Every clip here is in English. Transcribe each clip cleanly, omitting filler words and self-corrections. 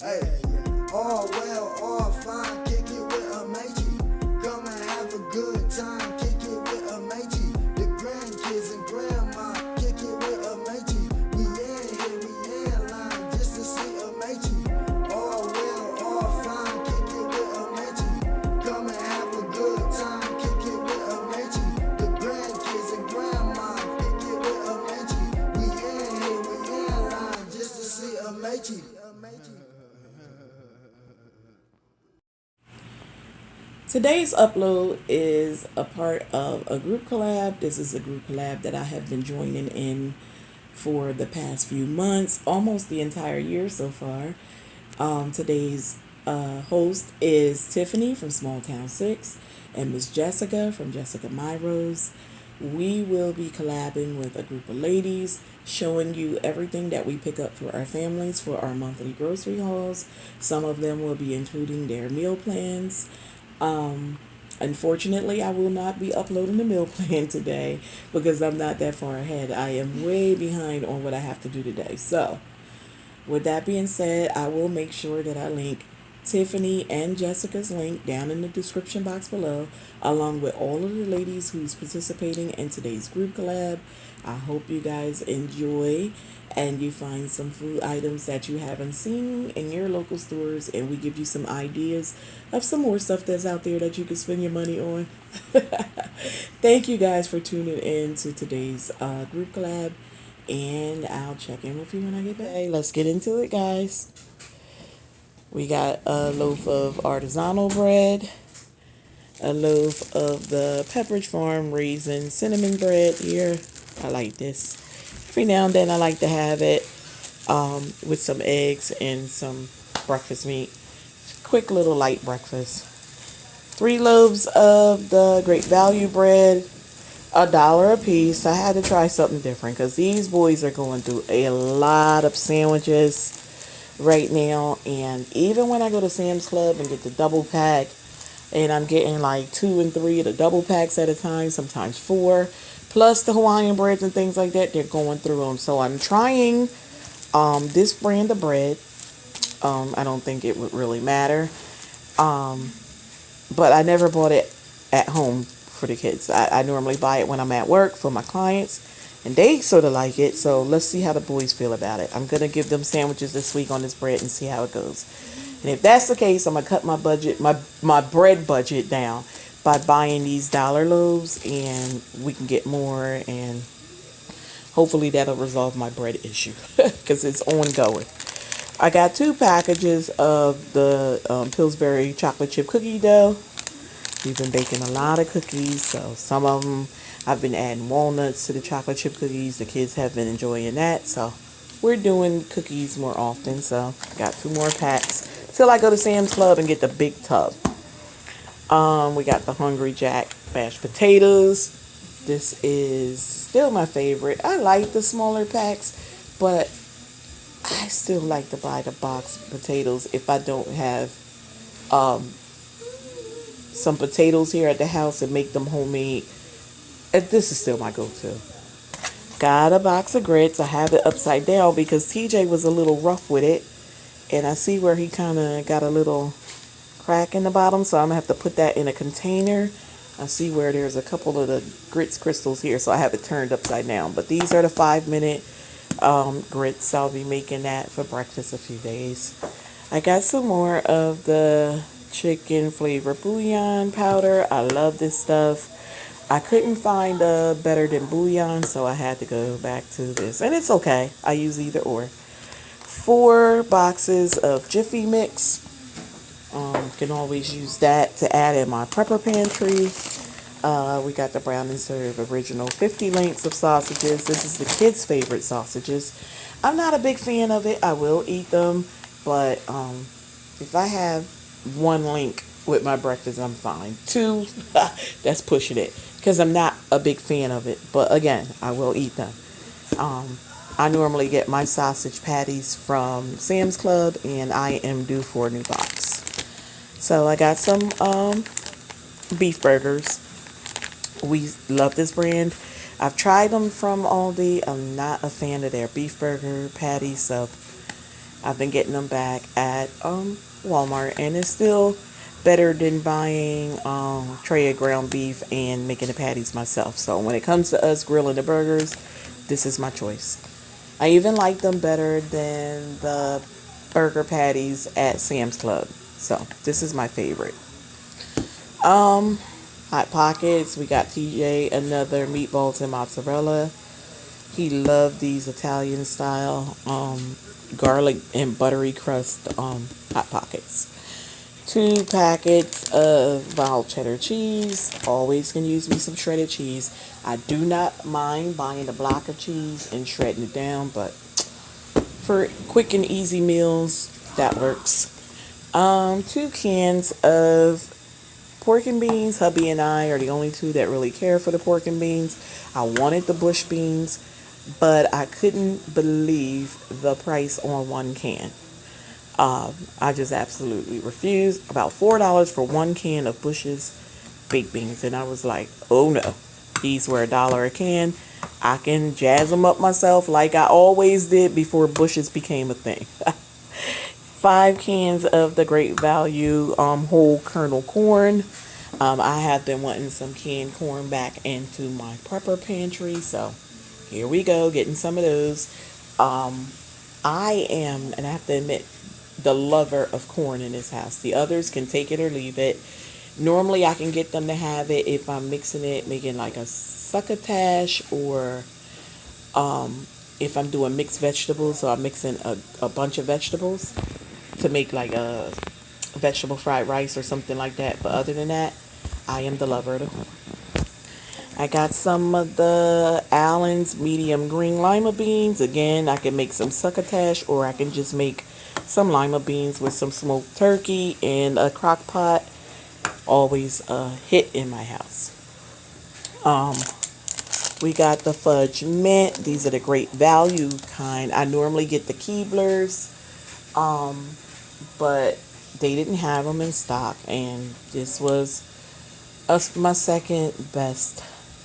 Hey, all well, all fine, kick it with Amaechi. Come and have a good time, kick it with Amaechi. The grandkids and grandma, kick it with Amaechi. We in here, we in line, just to see Amaechi. All well, all fine, kick it with Amaechi. Come and have a good time, kick it with Amaechi. The grandkids and grandma, kick it with Amaechi. We in here, we in line, just to see Amaechi. Today's upload is a part of a group collab. This is a group collab that I have been joining in for the past few months, almost the entire year so far. Today's host is Tiffany from Small Town 6 and Miss Jessica from Jessica Myrose. We will be collabing with a group of ladies, showing you everything that we pick up for our families for our monthly grocery hauls. Some of them will be including their meal plans. Unfortunately, I will not be uploading the meal plan today because I'm not that far ahead. I am way behind on what I have to do today. So, with that being said, I will make sure that I link Tiffany and Jessica's link down in the description box below, along with all of the ladies who's participating in today's group collab. I hope you guys enjoy and you find some food items that you haven't seen in your local stores, and we give you some ideas of some more stuff that's out there that you can spend your money on. Thank you guys for tuning in to today's group collab, and I'll check in with you when I get back. Okay, let's get into it, guys. We got a loaf of artisanal bread, a loaf of the Pepperidge Farm raisin cinnamon bread here. I like this. Every now and then I like to have it with some eggs and some breakfast meat. Quick little light breakfast. 3 loaves of the Great Value bread, $1 a piece. I had to try something different because these boys are going through a lot of sandwiches right now. And even when I go to Sam's Club and get the double pack, and I'm getting like 2 and 3 of the double packs at a time, sometimes 4, plus the Hawaiian breads and things like that, they're going through them. So I'm trying this brand of bread. I don't think it would really matter. But I never bought it at home for the kids. I normally buy it when I'm at work for my clients, and they sort of like it. So let's see how the boys feel about it. I'm going to give them sandwiches this week on this bread and see how it goes. And if that's the case, I'm going to cut my budget, my bread budget down by buying these dollar loaves, and we can get more, and hopefully that'll resolve my bread issue because it's ongoing. I got 2 packages of the Pillsbury chocolate chip cookie dough. We've been baking a lot of cookies, so some of them I've been adding walnuts to the chocolate chip cookies. The kids have been enjoying that, so we're doing cookies more often. So I got 2 more packs till I go to Sam's Club and get the big tub. We got the Hungry Jack mashed potatoes. This is still my favorite. I like the smaller packs, but I still like to buy the box potatoes if I don't have some potatoes here at the house and make them homemade. And this is still my go-to. Got a box of grits. I have it upside down because TJ was a little rough with it, and I see where he kind of got a little crack in the bottom, so I'm gonna have to put that in a container. I see where there's a couple of the grits crystals here, so I have it turned upside down. But these are the 5-minute grits. I'll be making that for breakfast a few days. I got some more of the chicken flavor bouillon powder. I love this stuff. I couldn't find a better than bouillon, so I had to go back to this, and it's okay. I use either or. 4 boxes of Jiffy Mix. Can always use that to add in my prepper pantry. We got the Brown and Serve original 50 links of sausages. This is the kids' favorite sausages. I'm not a big fan of it. I will eat them, but if I have 1 link with my breakfast, I'm fine. 2, that's pushing it because I'm not a big fan of it. But again, I will eat them. I normally get my sausage patties from Sam's Club, and I am due for a new box. So I got some beef burgers. We love this brand. I've tried them from Aldi. I'm not a fan of their beef burger patties, so I've been getting them back at Walmart, and it's still better than buying tray of ground beef and making the patties myself. So when it comes to us grilling the burgers, this is my choice. I even like them better than the burger patties at Sam's Club. So this is my favorite. Hot Pockets. We got TJ another meatballs and mozzarella. He loved these Italian style garlic and buttery crust Hot Pockets. 2 packets of mild cheddar cheese. Always can use me some shredded cheese. I do not mind buying a block of cheese and shredding it down, but for quick and easy meals, that works. 2 cans of pork and beans. Hubby and I are the only two that really care for the pork and beans. I wanted the bush beans, but I couldn't believe the price on 1 can. I just absolutely refused. About $4 for 1 can of Bush's baked beans. And I was like, oh no, these were $1 a can. I can jazz them up myself like I always did before Bush's became a thing. 5 cans of the Great Value whole kernel corn. I have been wanting some canned corn back into my prepper pantry, so here we go, getting some of those. I am, and I have to admit, the lover of corn in this house. The others can take it or leave it. Normally I can get them to have it if I'm mixing it, making like a succotash, or if I'm doing mixed vegetables, so I'm mixing a bunch of vegetables to make like a vegetable fried rice or something like that. But other than that, I am the lover of the corn. I got some of the Allen's medium green lima beans. Again, I can make some succotash, or I can just make some lima beans with some smoked turkey and a crock pot. Always a hit in my house. We got the fudge mint. These are the Great Value kind. I normally get the Keebler's, but they didn't have them in stock, and this was my second best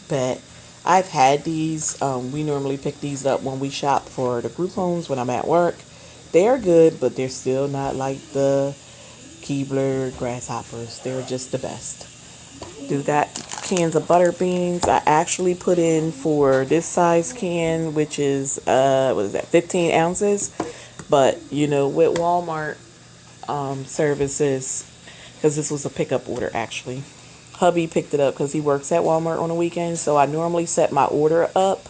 bet. I've had these. We normally pick these up when we shop for the group homes when I'm at work. They're good, but they're still not like the Keebler grasshoppers. They're just the best. Do got cans of butter beans. I actually put in for this size can, which is what is that, 15 ounces. But you know, with Walmart services, because this was a pickup order actually. Hubby picked it up because he works at Walmart on the weekends, so I normally set my order up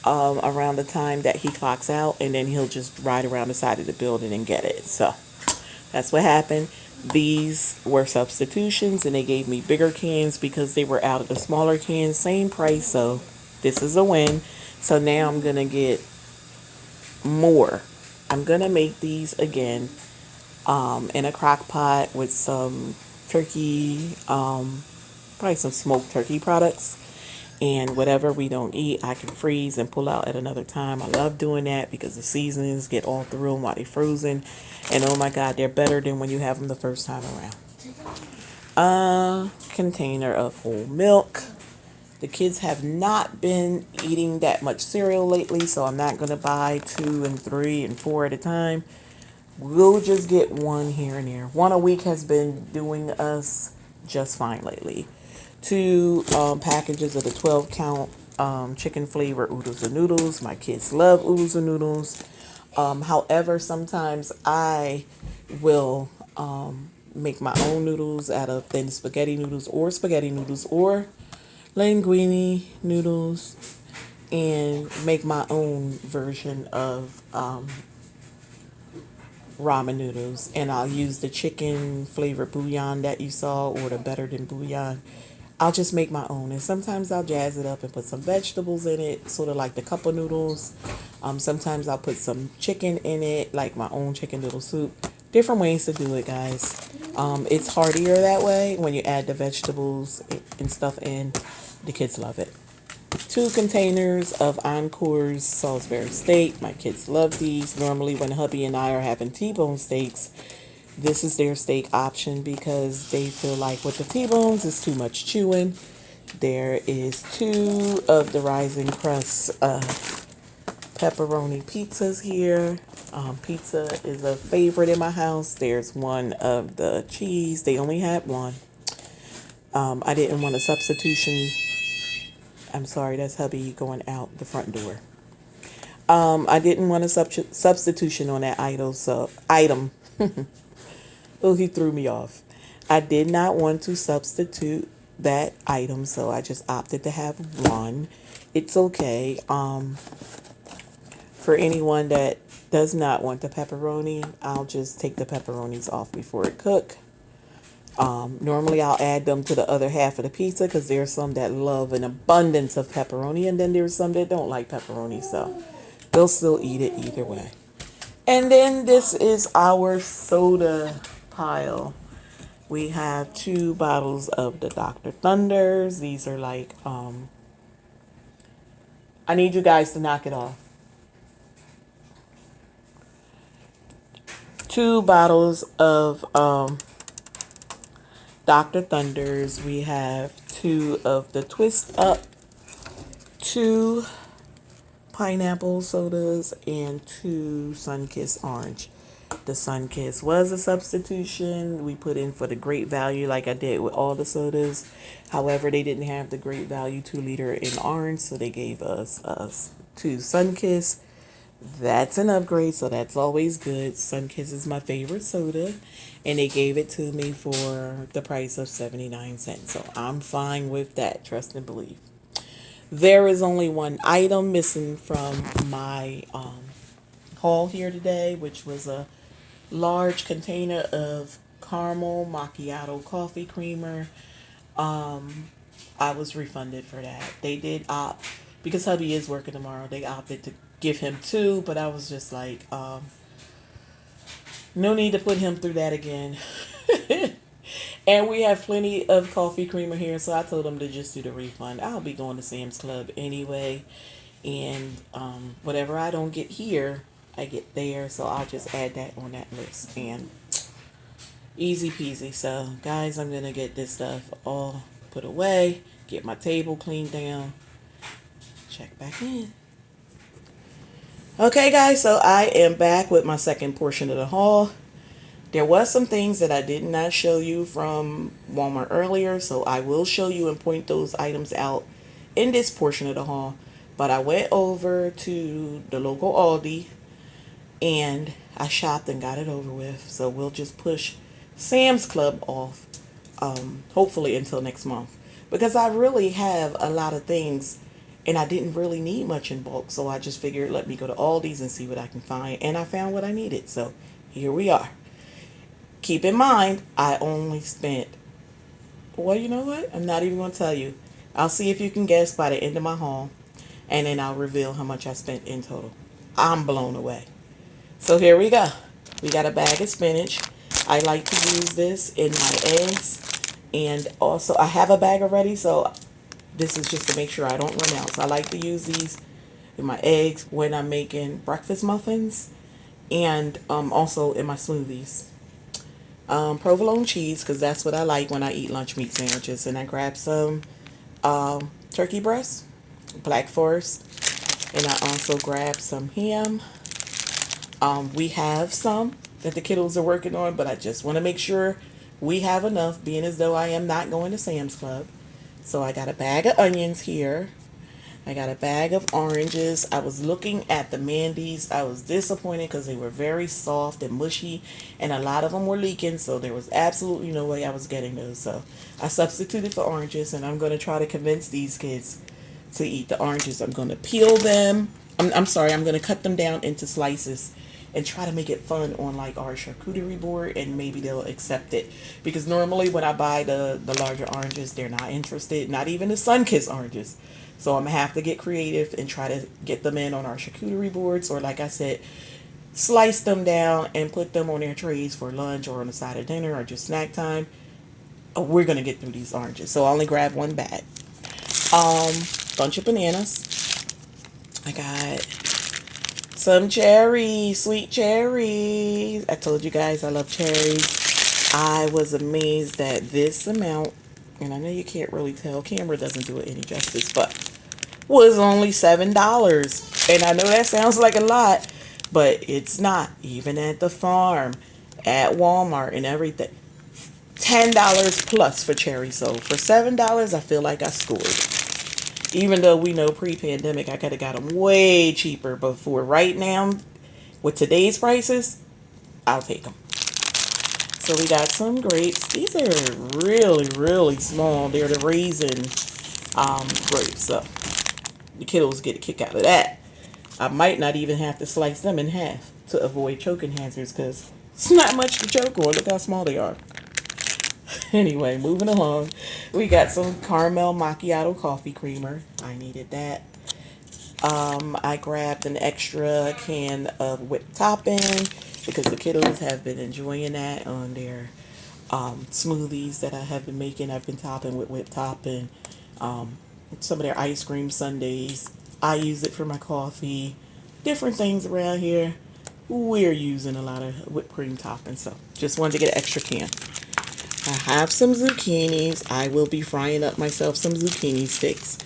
around the time that he clocks out, and then he'll just ride around the side of the building and get it. So that's what happened. These were substitutions, and they gave me bigger cans because they were out of the smaller cans. Same price, so this is a win. So now I'm gonna get more. I'm gonna make these again in a crock pot with some turkey, probably some smoked turkey products. And whatever we don't eat, I can freeze and pull out at another time. I love doing that because the seasonings get all through them while they're frozen. And oh my God, they're better than when you have them the first time around. Container of whole milk. The kids have not been eating that much cereal lately, so I'm not going to buy 2 and 3 and 4 at a time. We'll just get 1 here and there. 1 a week has been doing us just fine lately. 2 packages of the 12 count chicken flavor oodles and noodles. My kids love oodles and noodles. However, sometimes I will make my own noodles out of thin spaghetti noodles or linguine noodles, and make my own version of ramen noodles. And I'll use the chicken flavor bouillon that you saw, or the better than bouillon. I'll just make my own, and sometimes I'll jazz it up and put some vegetables in it, sort of like the cup of noodles. Sometimes I'll put some chicken in it, like my own chicken noodle soup. Different ways to do it, guys. It's heartier that way when you add the vegetables and stuff in. The kids love it. 2 containers of Encore's Salisbury steak. My kids love these. Normally when hubby and I are having T-bone steaks, this is their steak option because they feel like with the T-bones it's too much chewing. There is 2 of the Rising Crust pepperoni pizzas here. Pizza is a favorite in my house. There's one of the cheese. They only had one. I didn't want a substitution. I'm sorry, that's hubby going out the front door. I didn't want a substitution on that item. Oh, he threw me off. I did not want to substitute that item, so I just opted to have one. It's okay. For anyone that does not want the pepperoni, I'll just take the pepperonis off before it cook. Normally I'll add them to the other half of the pizza because there's some that love an abundance of pepperoni, and then there's some that don't like pepperoni, so they'll still eat it either way. And then this is our soda pile. We have 2 bottles of the Dr. Thunders. These are like, I need you guys to knock it off. 2 bottles of Dr. Thunders. We have 2 of the Twist Up, 2 pineapple sodas, and 2 Sunkist orange. The Sunkist was a substitution we put in for the great value like I did with all the sodas. However, they didn't have the great value 2-liter in orange, so they gave us 2 Sunkist. That's an upgrade, so that's always good. Sunkist is my favorite soda, and they gave it to me for the price of 79 cents. So I'm fine with that, trust and believe. There is only one item missing from my haul here today, which was a large container of caramel macchiato coffee creamer. I was refunded for that. They did opt, because hubby is working tomorrow, they opted to give him 2, but I was just like, no need to put him through that again. And we have plenty of coffee creamer here, so I told them to just do the refund. I'll be going to Sam's Club anyway, and whatever I don't get here, I get there, so I'll just add that on that list, and easy peasy. So guys, I'm gonna get this stuff all put away, get my table cleaned down, check back in. Okay guys, so I am back with my second portion of the haul. There was some things that I did not show you from Walmart earlier, so I will show you and point those items out in this portion of the haul. But I went over to the local Aldi and I shopped and got it over with. So we'll just push Sam's Club off, hopefully until next month. Because I really have a lot of things and I didn't really need much in bulk. So I just figured let me go to Aldi's and see what I can find. And I found what I needed. So here we are. Keep in mind, I only spent, well, you know what? I'm not even going to tell you. I'll see if you can guess by the end of my haul, and then I'll reveal how much I spent in total. I'm blown away. So here we go. We got a bag of spinach. I like to use this in my eggs, and also I have a bag already, so this is just to make sure I don't run out. So I like to use these in my eggs when I'm making breakfast muffins, and also in my smoothies. Provolone cheese, because that's what I like when I eat lunch meat sandwiches. And I grabbed some turkey breast, Black Forest, and I also grabbed some ham. We have some that the kiddos are working on, but I just want to make sure we have enough, being as though I am not going to Sam's Club. So I got a bag of onions here. I got a bag of oranges. I was looking at the Mandy's. I was disappointed because they were very soft and mushy, and a lot of them were leaking, so there was absolutely no way I was getting those. So I substituted for oranges, and I'm going to try to convince these kids to eat the oranges. I'm going to peel them. I'm sorry, I'm going to cut them down into slices and try to make it fun on like our charcuterie board, and maybe they'll accept it. Because normally when I buy the larger oranges, they're not interested, not even the Sunkist oranges. So I'm going to have to get creative and try to get them in on our charcuterie boards, or like I said, slice them down and put them on their trays for lunch or on the side of dinner or just snack time. Oh, we're going to get through these oranges. So I only grabbed one bag. Bunch of bananas. I got some cherries, sweet cherries. I told you guys I love cherries. I was amazed that this amount, and I know you can't really tell, camera doesn't do it any justice, but was only $7. And I know that sounds like a lot, but it's not. Even at the farm, at Walmart and everything. $10 plus for cherry. So for $7, I feel like I scored. Even though we know pre-pandemic I could have got them way cheaper, but for right now, with today's prices, I'll take them. So we got some grapes. These are really, really small. They're the raisin grapes. So the kiddos get a kick out of that. I might not even have to slice them in half to avoid choking hazards because it's not much to choke on. Look how small they are. Anyway, moving along. We got some caramel macchiato coffee creamer. I needed that. I grabbed an extra can of whipped topping because the kiddos have been enjoying that on their smoothies that I have been making. I've been topping with whipped topping. Some of their ice cream sundaes. I use it for my coffee. Different things around here. We're using a lot of whipped cream topping, so just wanted to get an extra can. I have some zucchinis. I will be frying up myself some zucchini sticks.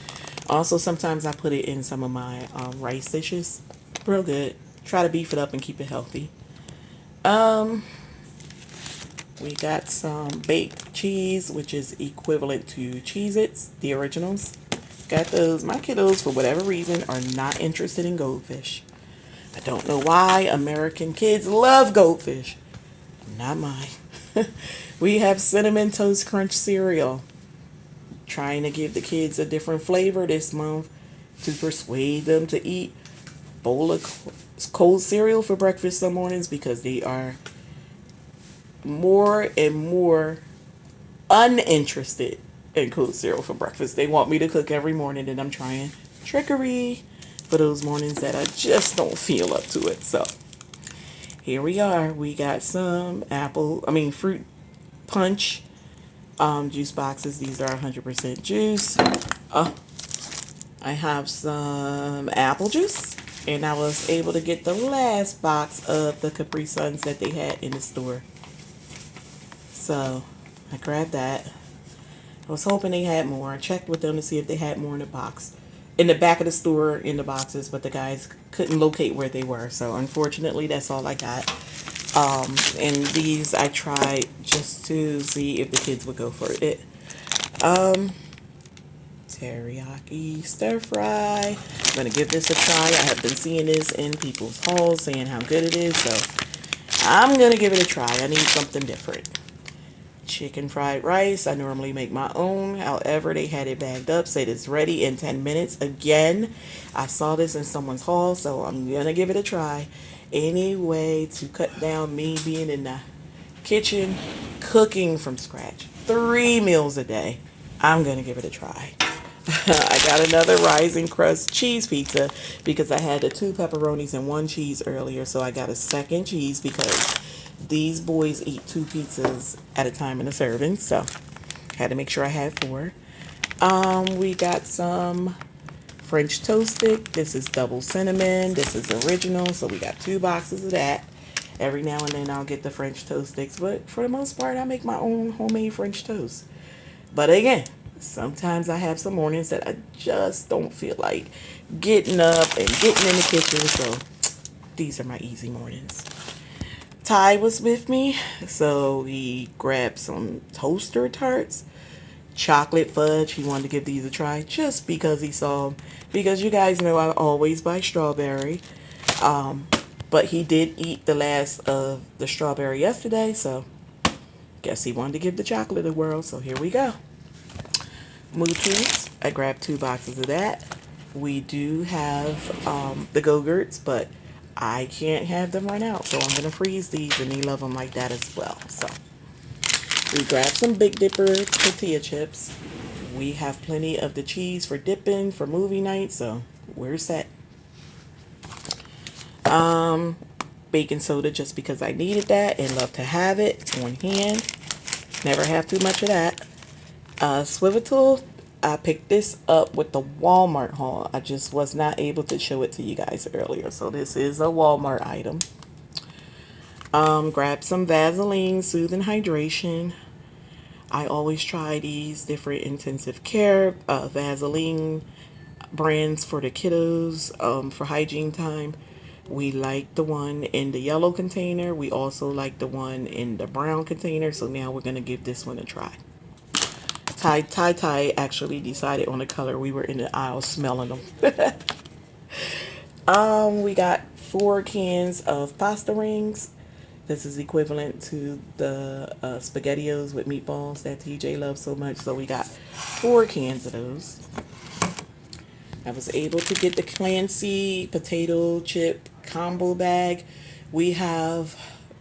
Also, sometimes I put it in some of my rice dishes. Real good. Try to beef it up and keep it healthy. We got some baked cheese, which is equivalent to Cheez-Its, the originals. Got those. My kiddos, for whatever reason, are not interested in goldfish. I don't know why. American kids love goldfish. Not mine. We have Cinnamon Toast Crunch cereal. Trying to give the kids a different flavor this month to persuade them to eat bowl of cold cereal for breakfast some mornings because they are more and more uninterested in cold cereal for breakfast. They want me to cook every morning, and I'm trying trickery for those mornings that I just don't feel up to it. So here we are. We got some fruit punch juice boxes. These are 100% juice. I have some apple juice, and I was able to get the last box of the Capri Suns that they had in the store. So I grabbed that. I was hoping they had more. I checked with them to see if they had more in the box, in the back of the store, in the boxes, but the guys couldn't locate where they were. So unfortunately, that's all I got. And these I tried just to see if the kids would go for it. Teriyaki stir fry. I'm gonna give this a try. I have been seeing this in people's hauls saying how good it is, so I'm gonna give it a try. I need something different. Chicken fried rice. I normally make my own. However, they had it bagged up, said it's ready in 10 minutes. Again, I saw this in someone's haul, so I'm gonna give it a try. Any way to cut down me being in the kitchen cooking from scratch 3 meals a day, I'm gonna give it a try. I got another rising crust cheese pizza because I had the 2 pepperonis and 1 cheese earlier, so I got a second cheese because these boys eat 2 pizzas at a time in a serving, so had to make sure I had 4. We got some French toast stick. This is double cinnamon. This is original, so we got 2 boxes of that. Every now and then I'll get the French toast sticks, but for the most part I make my own homemade French toast. But again, sometimes I have some mornings that I just don't feel like getting up and getting in the kitchen, so these are my easy mornings. Ty was with me, so he grabbed some toaster tarts. Chocolate fudge. He wanted to give these a try just because he saw them. Because you guys know I always buy strawberry. But he did eat the last of the strawberry yesterday, so guess he wanted to give the chocolate a whirl. So here we go. Moochies. I grabbed 2 boxes of that. We do have the Go-Gurts, but I can't have them run out, so I'm going to freeze these, and they love them like that as well. So we grabbed some Big Dipper tortilla chips. We have plenty of the cheese for dipping for movie night, so we're set. Baking soda just because I needed that and love to have it on hand. Never have too much of that. Swivel tool. I picked this up with the Walmart haul. I just was not able to show it to you guys earlier, so this is a Walmart item. Grab some Vaseline Soothing Hydration. I always try these different intensive care Vaseline brands for the kiddos for hygiene time. We like the one in the yellow container. We also like the one in the brown container. So now we're going to give this one a try. Ty actually decided on the color. We were in the aisle smelling them. We got 4 cans of pasta rings. This is equivalent to the SpaghettiOs with meatballs that TJ loves so much. So we got 4 cans of those. I was able to get the Clancy potato chip combo bag. We have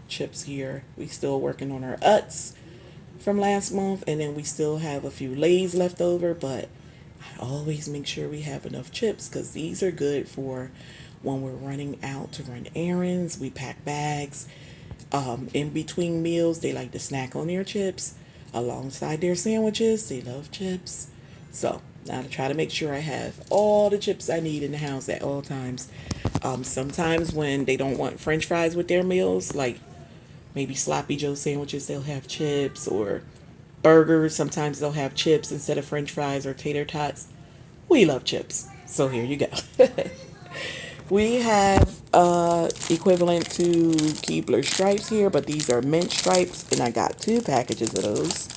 chips here. We still working on our Utz from last month, and then we still have a few Lay's left over, but I always make sure we have enough chips because these are good for when we're running out to run errands. We pack bags. In between meals, they like to snack on their chips alongside their sandwiches. They love chips. So now to try to make sure I have all the chips I need in the house at all times. Sometimes when they don't want French fries with their meals, like maybe Sloppy Joe sandwiches, they'll have chips, or burgers. Sometimes they'll have chips instead of French fries or tater tots. We love chips. So here you go. We have equivalent to Keebler stripes here, but these are mint stripes, and I got 2 packages of those.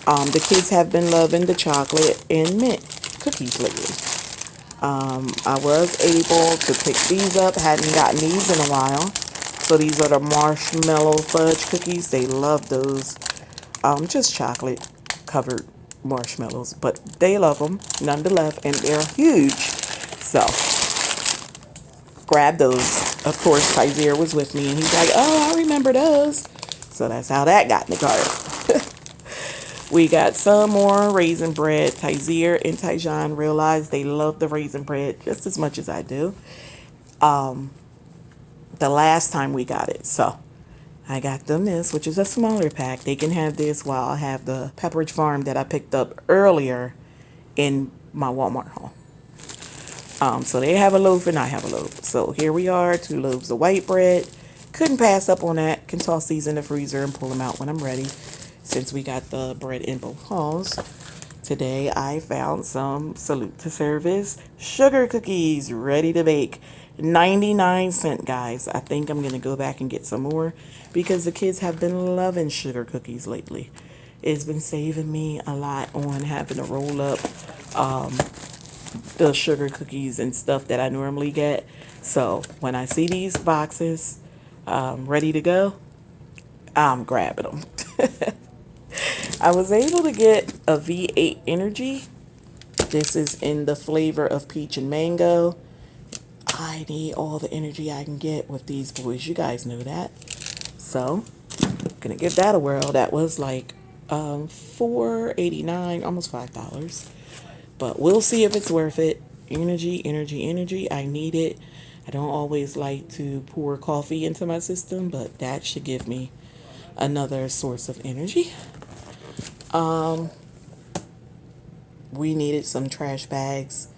The kids have been loving the chocolate and mint cookies lately. I was able to pick these up. Hadn't gotten these in a while. So these are the marshmallow fudge cookies. They love those. Just chocolate covered marshmallows, but they love them nonetheless, and they're huge. So grab those. Of course, Kha'yair was with me, and he's like, "Oh, I remember those." So that's how that got in the cart. We got some more raisin bread. Kha'yair and Tyjon realized they love the raisin bread just as much as I do. The last time we got it. So I got them this, which is a smaller pack. They can have this while I have the Pepperidge Farm that I picked up earlier in my Walmart haul. So they have a loaf and I have a loaf. So here we are, 2 loaves of white bread. Couldn't pass up on that. Can toss these in the freezer and pull them out when I'm ready, since we got the bread in both hauls. Today I found some Salute to Service sugar cookies ready to bake. 99 cents, guys. I think I'm going to go back and get some more because the kids have been loving sugar cookies lately. It's been saving me a lot on having to roll up the sugar cookies and stuff that I normally get. So when I see these boxes ready to go, I'm grabbing them. I was able to get a V8 Energy. This is in the flavor of peach and mango. I need all the energy I can get with these boys. You guys know that. So gonna give that a whirl. That was like $4.89, almost $5. But we'll see if it's worth it. Energy, energy, energy. I need it. I don't always like to pour coffee into my system, but that should give me another source of energy. We needed some trash bags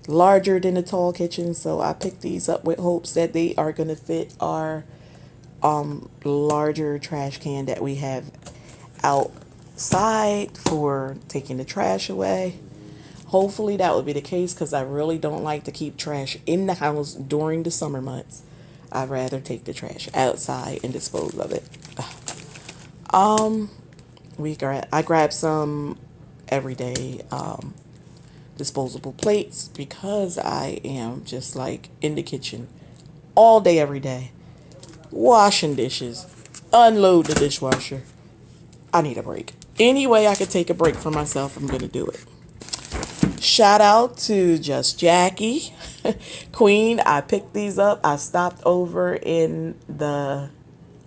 larger than the tall kitchen, so I picked these up with hopes that they are going to fit our larger trash can that we have outside for taking the trash away. Hopefully that would be the case, because I really don't like to keep trash in the house during the summer months. I'd rather take the trash outside and dispose of it. I grabbed some everyday disposable plates because I am just like in the kitchen all day, every day, washing dishes, unload the dishwasher. I need a break. Any way I could take a break for myself, I'm gonna do it. Shout out to Just Jackie Queen. I picked these up. I stopped over in the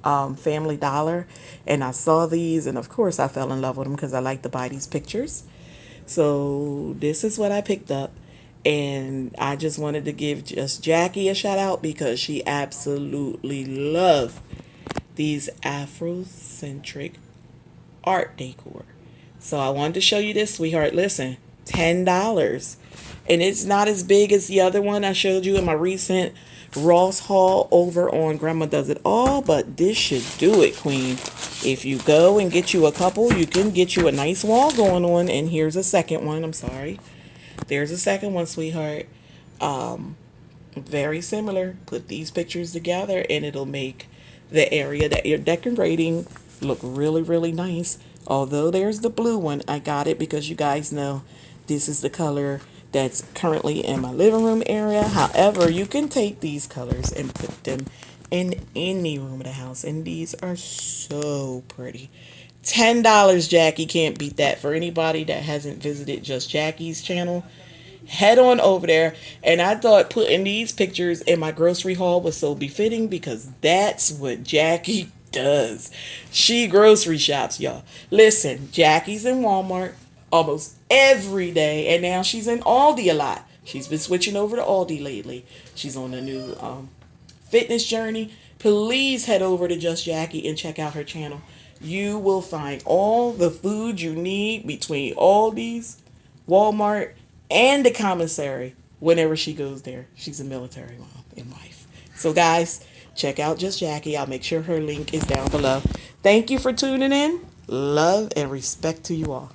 Family Dollar and I saw these, and of course I fell in love with them because I like to buy these pictures. So this is what I picked up, and I just wanted to give Just Jackie a shout out because she absolutely loved these Afrocentric art decor. So I wanted to show you this, sweetheart. Listen, $10, and it's not as big as the other one I showed you in my recent Ross haul over on Grandma Does It All, but this should do it, Queen. If you go and get you a couple, you can get you a nice wall going on. And here's a second one. I'm sorry. There's a second one, sweetheart. Very similar. Put these pictures together and it'll make the area that you're decorating look really, really nice. Although there's the blue one, I got it because you guys know this is the color that's currently in my living room area. However, you can take these colors and put them in any room of the house, and these are so pretty. $10, Jackie, can't beat that. For anybody that hasn't visited Just Jackie's channel, head on over there. And I thought putting these pictures in my grocery haul was so befitting because that's what Jackie does. She grocery shops, y'all. Listen, Jackie's in Walmart almost every day, and now she's in Aldi a lot. She's been switching over to Aldi lately. She's on a new fitness journey. Please head over to Just Jackie and check out her channel. You will find all the food you need between Aldi's, Walmart, and the commissary whenever she goes there. She's a military mom and wife. So guys, check out Just Jackie. I'll make sure her link is down below. Thank you for tuning in. Love and respect to you all.